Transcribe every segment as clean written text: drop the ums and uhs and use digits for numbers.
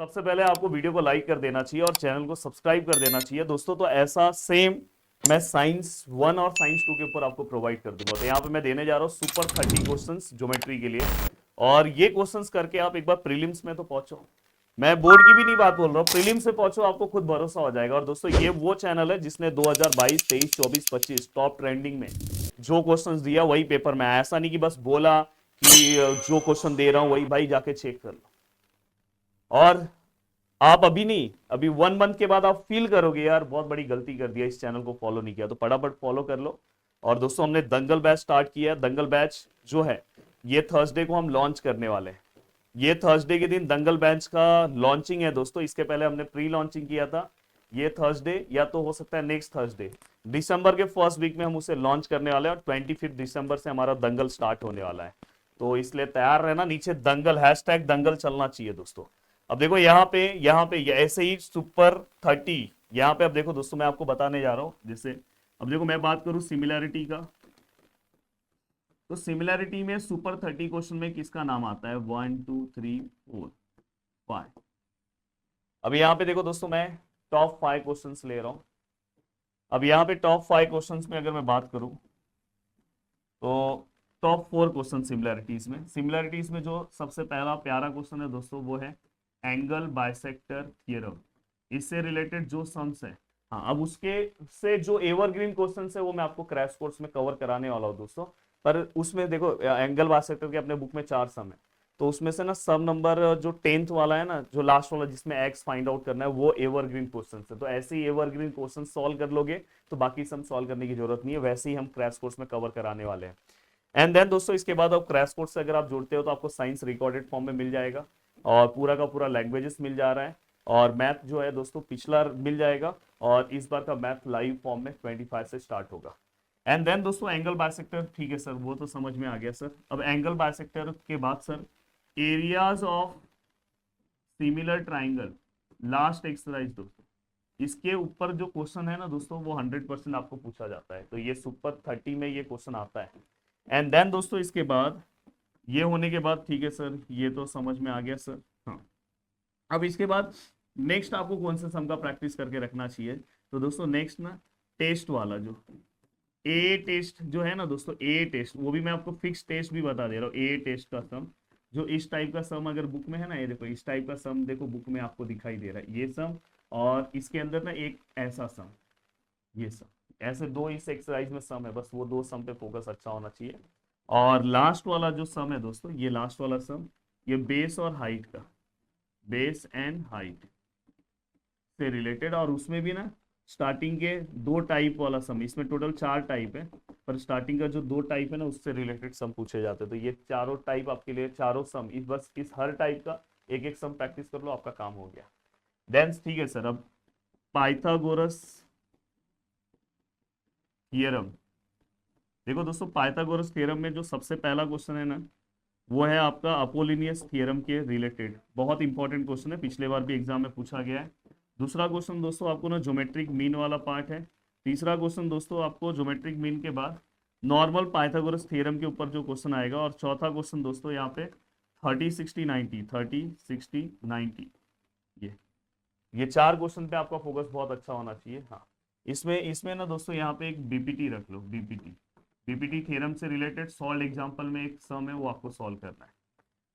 सबसे पहले आपको वीडियो को लाइक कर देना चाहिए और चैनल को सब्सक्राइब कर देना चाहिए दोस्तों। तो ऐसा सेम मैं साइंस 1 और साइंस 2 के ऊपर आपको प्रोवाइड कर दूंगा। तो यहाँ पे मैं देने जा रहा हूँ सुपर 30 क्वेश्चंस ज्योमेट्री के लिए, और ये क्वेश्चंस करके आप एक बार प्रीलिम्स में तो पहुंचो। मैं बोर्ड की भी नहीं बात बोल रहा हूँ, प्रीलिम से पहुंचो, आपको खुद भरोसा हो जाएगा। और दोस्तों ये वो चैनल है जिसने 2022, 23, 24, 25 टॉप ट्रेंडिंग में जो क्वेश्चंस दिया वही पेपर में आया। ऐसा नहीं कि बस बोला कि जो क्वेश्चन दे रहा हूं वही, भाई जाके चेक कर लो। और आप अभी नहीं, अभी 1 मंथ के बाद आप फील करोगे यार बहुत बड़ी गलती कर दिया, इस चैनल को फॉलो नहीं किया। तो फटाफट फॉलो कर लो। और दोस्तों हमने दंगल बैच स्टार्ट किया है। दंगल बैच जो है ये थर्सडे को हम लॉन्च करने वाले हैं। ये थर्सडे के दिन दंगल बैच का लॉन्चिंग है दोस्तों। इसके पहले हमने प्री लॉन्चिंग किया था। ये थर्सडे या तो हो सकता है नेक्स्ट थर्सडे, दिसंबर के फर्स्ट वीक में हम उसे लॉन्च करने वाले हैं। और 25 दिसंबर से हमारा दंगल स्टार्ट होने वाला है। तो इसलिए तैयार रहना, नीचे दंगल हैशटैग दंगल चलना चाहिए दोस्तों। अब देखो यहाँ पे ऐसे ही सुपर 30 यहाँ पे। अब देखो दोस्तों मैं आपको बताने जा रहा हूँ। जैसे अब देखो मैं बात करूं सिमिलैरिटी का, तो सिमिलैरिटी में सुपर 30 क्वेश्चन में किसका नाम आता है? 1 2 3 4 5। अब यहाँ पे देखो दोस्तों मैं टॉप 5 क्वेश्चंस ले रहा हूँ। अब यहाँ पे टॉप 5 क्वेश्चंस में अगर मैं बात करूँ तो टॉप 4 क्वेश्चन सिमिलैरिटीज में जो सबसे पहला प्यारा क्वेश्चन है दोस्तों वो है एंगल बाइसेक्टर थ्योरम। इससे रिलेटेड जो सम्स है, हाँ, अब उसके से जो एवरग्रीन क्वेश्चन है वो मैं आपको क्रैश कोर्स में कवर कराने वाला हूँ दोस्तों। पर उसमें देखो एंगल बाइसेक्टर के अपने बुक में 4 सम है। तो उसमें से ना सब नंबर जो 10th वाला है ना, जो लास्ट वाला जिसमें एक्स फाइंड आउट करना है, वो एवरग्रीन क्वेश्चन है। तो ऐसे ही एवरग्रीन क्वेश्चन सॉल्व कर लोगे तो बाकी सम सॉल्व करने की जरूरत नहीं है। वैसे ही हम क्रैश कोर्स में कवर कराने वाले हैं। एंड देन दोस्तों इसके बाद आप क्रैश कोर्स से अगर आप जुड़ते हो तो आपको साइंस रिकॉर्डेड फॉर्म में मिल जाएगा, और पूरा का पूरा लैंग्वेजेस मिल जा रहा है, और मैथ जो है दोस्तों पिछला मिल जाएगा। और इस बार का मैथ लाइव फॉर्म में 25 से स्टार्ट होगा। एंड देन दोस्तों एंगल बाइसेक्टर, ठीक है सर वो तो समझ में आ गया सर। अब एंगल बाइसेक्टर के बाद sir areas of similar triangle, last exercise दोस्तों। इसके ऊपर जो क्वेश्चन है ना दोस्तों वो 100% आपको पूछा जाता है। तो ये सुपर 30 में ये क्वेश्चन आता है। एंड देन दोस्तों इसके बाद ये होने के बाद, ठीक है सर ये तो समझ में आ गया सर, हाँ। अब इसके बाद नेक्स्ट आपको कौन से सम का प्रैक्टिस करके रखना चाहिए? तो दोस्तों नेक्स्ट ना टेस्ट वाला जो ए टेस्ट जो है ना दोस्तों, ए टेस्ट, वो भी मैं आपको फिक्स टेस्ट भी बता दे रहा हूँ। ए टेस्ट का सम, जो इस टाइप का सम अगर बुक में है ना, ये देखो इस टाइप का सम देखो बुक में आपको दिखाई दे रहा है ये सम, और इसके अंदर ना एक ऐसा सम, ये सम, ऐसे दो इस एक्सरसाइज में सम है। बस वो 2 सम पे फोकस अच्छा होना चाहिए। और लास्ट वाला जो सम है दोस्तों, ये लास्ट वाला सम, ये बेस और हाइट का, बेस एंड हाइट से रिलेटेड। और उसमें भी ना स्टार्टिंग के 2 टाइप वाला सम, इसमें टोटल 4 टाइप है, पर स्टार्टिंग का जो 2 टाइप है ना उससे रिलेटेड सम पूछे जाते हैं। तो ये चारों टाइप आपके लिए, चारों सम, इस बस इस हर टाइप का एक एक सम प्रैक्टिस कर लो, आपका काम हो गया। देन ठीक है सर, अब पाइथागोरस थियरम। देखो दोस्तों पाइथागोरस थ्योरम में जो सबसे पहला क्वेश्चन है ना वो है आपका अपोलिनियस थ्योरम के रिलेटेड। बहुत इंपॉर्टेंट क्वेश्चन है, पिछले बार भी एग्जाम में पूछा गया है। दूसरा क्वेश्चन दोस्तों आपको ना ज्योमेट्रिक मीन वाला पार्ट है। तीसरा क्वेश्चन दोस्तों आपको ज्योमेट्रिक मीन के बाद नॉर्मल पाइथागोरस थ्योरम के ऊपर जो क्वेश्चन आएगा। और चौथा क्वेश्चन दोस्तों यहाँ पे 30 60 90, 30 60 90, ये 4 क्वेश्चन पे आपका फोकस बहुत अच्छा होना चाहिए। हाँ, इसमें इसमें ना दोस्तों यहाँ पे एक बीपीटी रख लो, बीपीटी, बीपीटी थ्योरम से रिलेटेड सॉल्व एग्जांपल में एक सम है वो आपको सॉल्व करना है।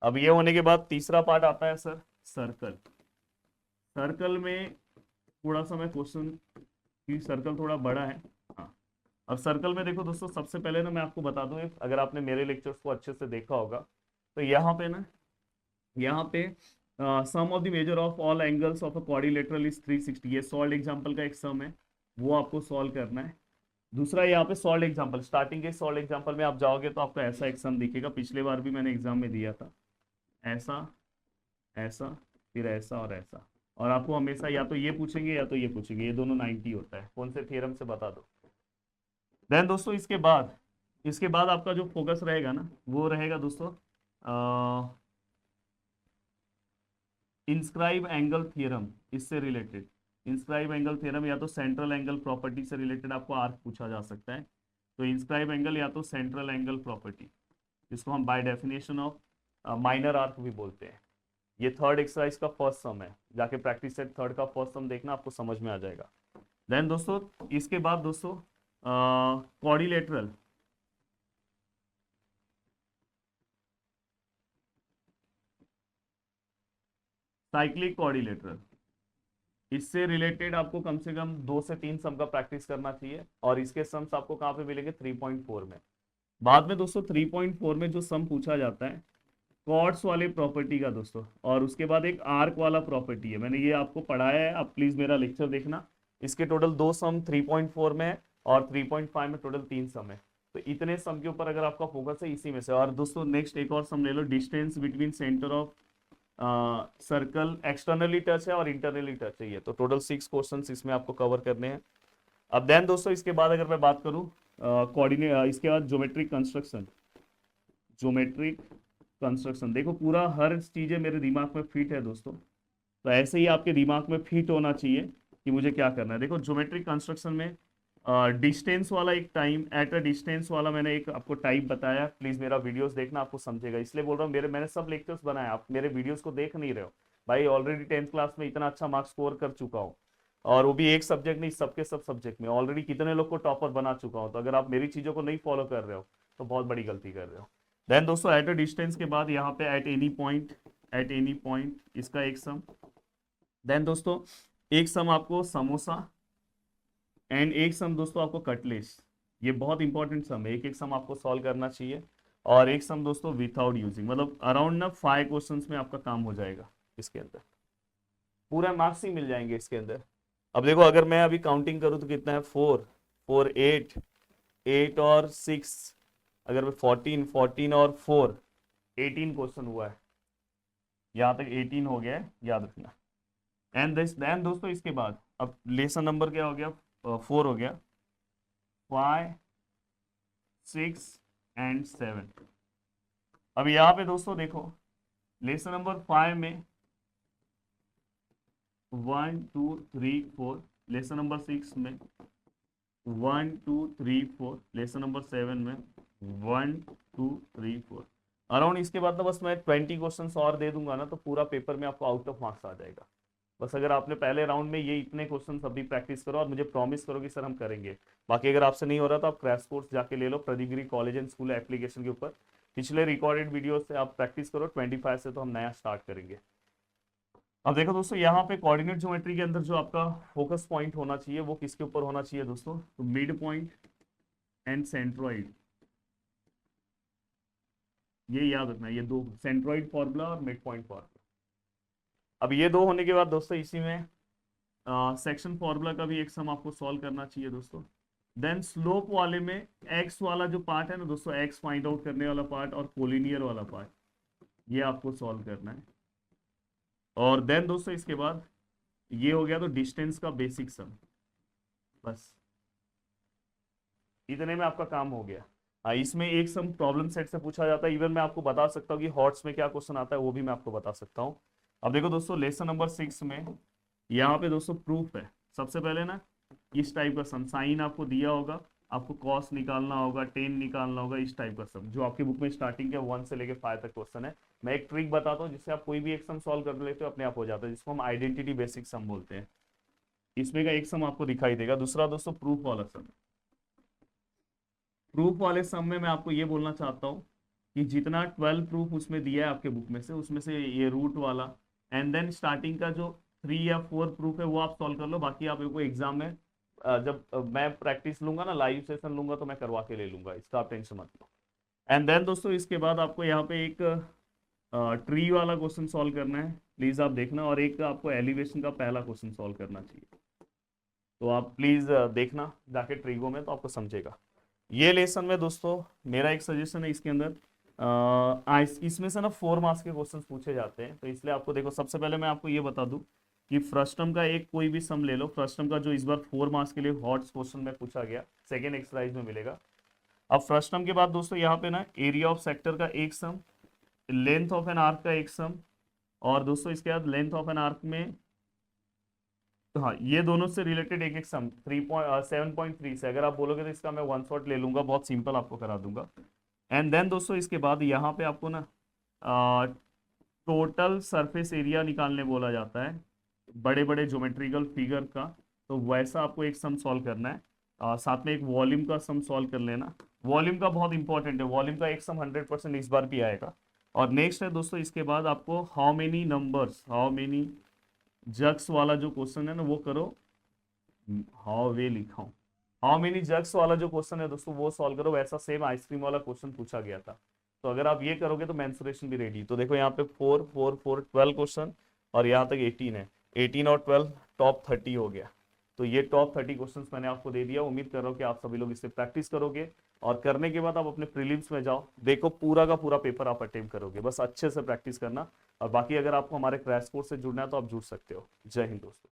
अब ये होने के बाद तीसरा पार्ट आता है सर सर्कल। सर्कल में थोड़ा सा मैं क्वेश्चन की, सर्कल थोड़ा बड़ा है। हाँ, अब सर्कल में देखो दोस्तों सबसे पहले ना मैं आपको बता दूं, अगर आपने मेरे लेक्चर्स को अच्छे से देखा होगा तो यहाँ पे ना, यहाँ पे sum of the measure of all angles of a quadrilateral is 360, ये सॉल्व एग्जांपल का एक सम है, वो आपको सॉल्व करना है। दूसरा यहाँ पे सॉल्व एग्जांपल, स्टार्टिंग के सॉल्व एग्जांपल में आप जाओगे तो आपको ऐसा एक सम दिखेगा, पिछले बार भी मैंने एग्जाम में दिया था। ऐसा, ऐसा, फिर ऐसा और ऐसा। और आपको हमेशा या तो ये पूछेंगे या तो ये पूछेंगे, ये दोनों 90 होता है, कौन से थ्योरम से बता दो। देन दोस्तों इसके बाद आपका जो फोकस रहेगा ना वो रहेगा दोस्तों इंस्क्राइब एंगल थ्योरम, इससे रिलेटेड। इंस्क्राइब एंगल थ्योरम या तो सेंट्रल एंगल प्रॉपर्टी से रिलेटेड आपको आर्क पूछा जा सकता है। तो इंस्क्राइब एंगल या तो सेंट्रल एंगल प्रॉपर्टी, जिसको हम by definition of minor arc भी बोलते हैं, ये थर्ड एक्सरसाइज का फर्स्ट सम है, जाके प्रैक्टिस सेट थर्ड का फर्स्ट सम देखना, आपको समझ में आ जाएगा। देन दोस्तों इसके बाद दोस्तों क्वाड्रिलेटरल, साइक्लिक क्वाड्रिलेटरल, इससे रिलेटेड आपको कम से कम 2 से 3 सम का प्रैक्टिस करना चाहिए, और इसके सम्स आपको कहाँ पे मिलेंगे 3.4 में। बाद में दोस्तों 3.4 में जो सम पूछा जाता है कॉर्ड्स वाले प्रॉपर्टी का दोस्तों, और उसके बाद एक आर्क वाला प्रॉपर्टी है, मैंने ये आपको पढ़ाया है, आप प्लीज मेरा लेक्चर देखना। इसके टोटल 2 सम 3.4 में है, और 3.5 में टोटल 3 सम है। तो इतने सम के ऊपर अगर आपका फोकस है इसी में से। और दोस्तों नेक्स्ट एक और सम ले लो, distance between centre of circle, externally touch है और इंटरनली टच है ये। तो टोटल 6 क्वेश्चंस इसमें आपको कवर करने हैं। अब देन दोस्तों इसके बाद अगर मैं बात करूं कोऑर्डिनेट, इसके बाद ज्योमेट्रिक कंस्ट्रक्शन, ज्योमेट्रिक कंस्ट्रक्शन देखो पूरा हर चीज़ें मेरे दिमाग में फिट है दोस्तों, तो ऐसे ही आपके दिमाग में फिट होना चाहिए कि मुझे क्या करना है। देखो ज्योमेट्रिक कंस्ट्रक्शन में डिस्टेंस वाला एक टाइम, एट अ डिस्टेंस वाला मैंने एक आपको टाइप बताया, प्लीज मेरा वीडियोस देखना, आपको समझेगा। इसलिए बोल रहा हूँ मैंने सब लेक्चर्स बनाए, आप मेरे वीडियोस को देख नहीं रहे हो भाई। ऑलरेडी 10th क्लास में इतना अच्छा मार्क्स स्कोर कर चुका हूँ, और वो भी एक सब्जेक्ट नहीं, सबके सब सब्जेक्ट में ऑलरेडी कितने लोग को टॉपर बना चुका हूँ। तो अगर आप मेरी चीजों को नहीं फॉलो कर रहे हो तो बहुत बड़ी गलती कर रहे हो। देन दोस्तों एट अ डिस्टेंस के बाद यहाँ पे at any point, at any point इसका एक सम। देन दोस्तों एक सम आपको समोसा, एंड एक सम दोस्तों आपको कटलेट्स। ये बहुत इंपॉर्टेंट सम है, एक एक सम आपको सॉल्व करना चाहिए। और एक सम दोस्तों विदाउट यूजिंग, मतलब अराउंड ना 5 क्वेश्चंस में आपका काम हो जाएगा। इसके अंदर पूरा मार्क्स ही मिल जाएंगे इसके अंदर। अब देखो अगर मैं अभी काउंटिंग करूँ तो कितना है, 4 4 8, 8 और 6, अगर मैं 14 14 और 4 18 क्वेश्चन हुआ है, यहाँ तक 18 हो गया है, याद रखना। एंड देन दोस्तों इसके बाद अब लेसन नंबर क्या हो गया, 4 हो गया, 5 6 एंड 7। अब यहाँ पे दोस्तों देखो लेसन नंबर 5 में 1 2 3 4, लेसन नंबर 6 में 1 2 3 4, लेसन नंबर 7 में 1 2 3 4। अराउंड इसके बाद ना बस मैं 20 क्वेश्चन और दे दूंगा ना, तो पूरा पेपर में आपको आउट ऑफ मार्क्स आ जाएगा। बस अगर आपने पहले राउंड में ये इतने क्वेश्चन अभी प्रैक्टिस करो, और मुझे प्रॉमिस करो कि सर हम करेंगे। बाकी अगर आपसे नहीं हो रहा तो आप क्रैश कोर्स जाके ले लो, प्रदीप गिरी कॉलेज एंड स्कूल एप्लीकेशन के ऊपर पिछले रिकॉर्डेड वीडियो से आप प्रैक्टिस करो। 25 से तो हम नया स्टार्ट करेंगे। अब देखो दोस्तों यहाँ पे कोऑर्डिनेट ज्योमेट्री के अंदर जो आपका फोकस पॉइंट होना चाहिए वो किसके ऊपर होना चाहिए दोस्तों, तो मिड पॉइंट एंड सेंट्रॉइड। ये याद रखना, ये दो, सेंट्रॉइड फॉर्मूला और मिड पॉइंट फॉर्मूला। अब ये दो होने के बाद दोस्तों इसी में सेक्शन फॉर्मूला का भी एक सम आपको सॉल्व करना चाहिए दोस्तों। देन स्लोप वाले में एक्स वाला जो पार्ट है ना दोस्तों, एक्स फाइंड आउट करने वाला पार्ट और कोलिनियर वाला पार्ट, ये आपको सॉल्व करना है। और देन दोस्तों इसके बाद ये हो गया तो डिस्टेंस का बेसिक सम, बस इतने में आपका काम हो गया। हाँ इसमें एक सम प्रॉब्लम सेट से पूछा जाता है, इवन मैं आपको बता सकता हूँ कि हॉट्स में क्या क्वेश्चन आता है, वो भी मैं आपको बता सकता हूँ। अब देखो दोस्तों लेसन नंबर 6 में यहाँ पे दोस्तों प्रूफ है। सबसे पहले ना इस टाइप का सम, साइन आपको दिया होगा, आपको कॉस निकालना होगा, टेन निकालना होगा, इस टाइप का सम जो आपकी बुक में स्टार्टिंग के 1 से लेके 5 तक क्वेश्चन है। मैं एक ट्रिक बताता हूँ जिससे आप कोई भी एक सम सॉल्व कर लेते हो अपने आप हो जाता है, जिसको हम आइडेंटिटी बेसिक सम बोलते हैं। इसमें का एक सम आपको दिखाई देगा। दूसरा दोस्तों प्रूफ वाला सम, प्रूफ वाले सम में मैं आपको ये बोलना चाहता हूँ कि जितना 12 प्रूफ उसमें दिया है आपके बुक में से, उसमें से ये रूट वाला एंड देन स्टार्टिंग का जो 3 या 4 प्रूफ है वो आप सॉल्व कर लो। बाकी आप को एग्जाम में जब मैं प्रैक्टिस लूंगा ना, लाइव सेशन लूंगा, तो मैं करवा के ले लूंगा, इसका आप टेंशन मत लो। एंड देन दोस्तों इसके बाद आपको यहाँ पे एक ट्री वाला क्वेश्चन सॉल्व करना है, प्लीज आप देखना, और एक आपको एलिवेशन का पहला क्वेश्चन सॉल्व करना चाहिए। तो आप प्लीज देखना जाके ट्रीगो में, तो आपको समझेगा। ये लेसन में दोस्तों मेरा एक सजेशन है, इसके अंदर इसमें से ना 4 मार्क्स के क्वेश्चंस पूछे जाते हैं। तो इसलिए आपको देखो सबसे पहले मैं आपको ये बता दूं कि फ्रस्टम का एक कोई भी सम ले लो, फ्रस्टम का जो इस बार 4 मार्क्स के लिए हॉट क्वेश्चन में पूछा गया, सेकेंड एक्सरसाइज में मिलेगा। अब फ्रस्टम के बाद दोस्तों यहाँ पे ना एरिया ऑफ सेक्टर का एक सम, लेंथ ऑफ एन आर्क का एक सम, और दोस्तों इसके बाद लेंथ ऑफ एन आर्क में, तो हाँ ये दोनों से रिलेटेड एक एक सम 7.3 से। अगर आप बोलोगे तो इसका मैं 1 शॉट ले लूंगा, बहुत सिंपल आपको करा दूंगा। एंड देन दोस्तों इसके बाद यहाँ पे आपको ना टोटल सरफेस एरिया निकालने बोला जाता है बड़े बड़े ज्योमेट्रिकल फिगर का। तो वैसा आपको एक सम सॉल्व करना है, साथ में एक वॉल्यूम का सम सॉल्व कर लेना। वॉल्यूम का बहुत इंपॉर्टेंट है, वॉल्यूम का एक सम 100% इस बार भी आएगा। और नेक्स्ट है दोस्तों, इसके बाद आपको how many numbers, how many jugs वाला जो क्वेश्चन है ना वो करो। हाउ वे लिखा हूँ, हाउ मेनी जग्स वाला जो क्वेश्चन है दोस्तों वो सॉल्व करो। वैसा सेम आइसक्रीम वाला क्वेश्चन पूछा गया था। तो अगर आप ये करोगे तो मेंसुरेशन भी रेडी। तो देखो यहाँ पे 4 4 4 12 क्वेश्चन और यहाँ तक 18 है। 18 और 12 टॉप 30 हो गया। तो ये टॉप 30 क्वेश्चंस मैंने आपको दे दिया। उम्मीद कर रहा हूँ कि आप सभी लोग इससे प्रैक्टिस करोगे और करने के बाद आप अपने प्रीलिम्स में जाओ, देखो पूरा का पूरा पेपर आप अटेम्प्ट करोगे। बस अच्छे से प्रैक्टिस करना। और बाकी अगर आपको हमारे क्रैश कोर्स से जुड़ना है तो आप जुड़ सकते हो। जय हिंद दोस्तों।